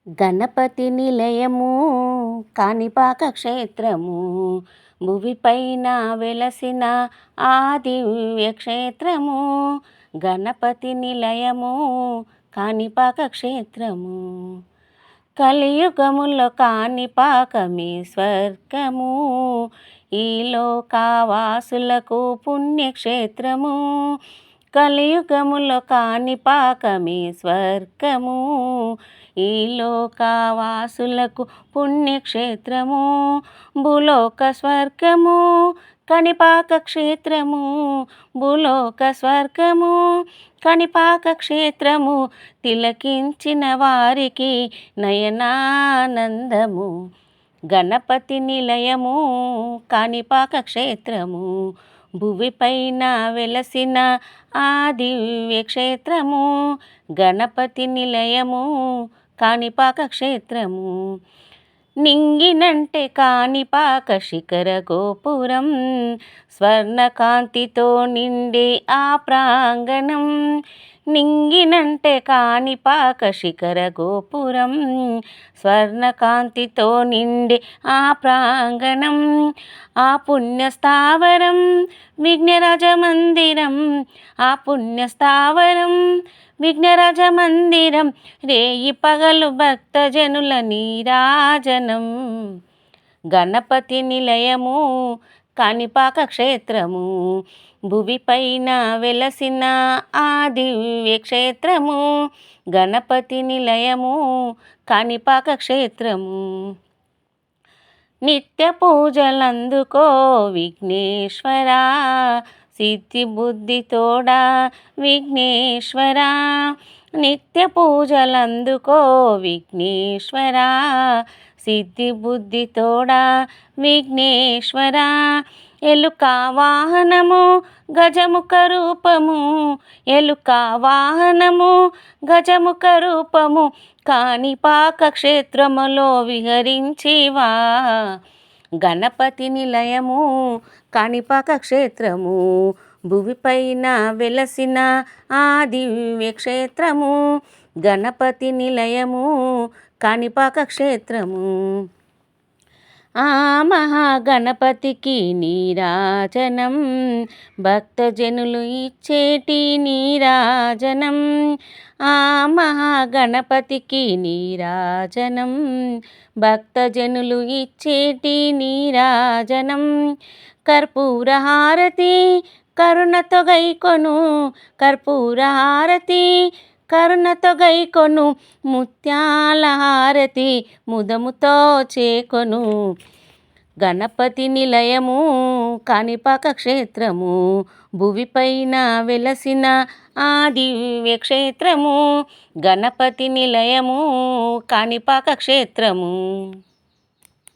గణపతి నిలయము కాణిపాక క్షేత్రము భువిపైన వెలసిన ఆ దివ్య క్షేత్రము. గణపతి నిలయము కాణిపాక క్షేత్రము. కలియుగములో కాణిపాకమే స్వర్గము, ఈ లోకవాసులకు పుణ్యక్షేత్రము. కలియుగములో కాణిపాకమే స్వర్గము, ఈ లోకవాసులకు పుణ్యక్షేత్రము. భూలోక స్వర్గము కాణిపాక క్షేత్రము, భూలోక స్వర్గము కాణిపాక క్షేత్రము. తిలకించిన వారికి నయనానందము. గణపతి నిలయము కాణిపాక క్షేత్రము, భువిపైన వెలసిన ఆ దివ్య క్షేత్రము. గణపతి నిలయము కాణిపాక క్షేత్రము. నింగినంటే కాణిపాక శిఖర గోపురం, స్వర్ణకాంతితో నిండే ఆ ప్రాంగణం. నింగినంటే కాణిపాక శిఖర గోపురం, స్వర్ణకాంతితో నిండే ఆ ప్రాంగణం. ఆ పుణ్యస్థావరం విఘ్నరాజ మందిరం, ఆ పుణ్యస్థావరం విఘ్నరాజ మందిరం. రేయి పగలు భక్తజనుల నీరాజనం. గణపతి నిలయము కాణిపాక క్షేత్రము, భువిపైన వెలసిన ఆ దివ్య క్షేత్రము. గణపతి నిలయము కాణిపాక క్షేత్రము. నిత్య పూజలందుకో విఘ్నేశ్వరా, సిద్ధి బుద్ధి తోడా విఘ్నేశ్వరా. నిత్య పూజలందుకో విఘ్నేశ్వరా, సిద్ధి బుద్ధి తోడా విఘ్నేశ్వరా. ఎలుక వాహనము గజముఖ రూపము, ఎలుక వాహనము గజముఖ రూపము. కాణిపాక క్షేత్రములో విహరించివా. గణపతి నిలయము కాణిపాక క్షేత్రము, భువిపైన వెలసిన ఆ దివ్య క్షేత్రము. గణపతి నిలయము కాణిపాక క్షేత్రము. ఆ మహాగణపతికి నీరాజనం, భక్తజనులు ఇచ్చేటి నీరాజనం. ఆ మహాగణపతికి నీరాజనం, భక్తజనులు ఇచ్చేటి నీరాజనం. కర్పూర హారతి కరుణతో గైకొను, కర్పూర హారతి కరుణతో గైకొను. ముత్యాల హారతి ముదముతో చేకొను. గణపతి నిలయము కాణిపాక క్షేత్రము, భువిపైన వెలసిన ఆ దివ్య క్షేత్రము. గణపతి నిలయము కాణిపాక క్షేత్రము.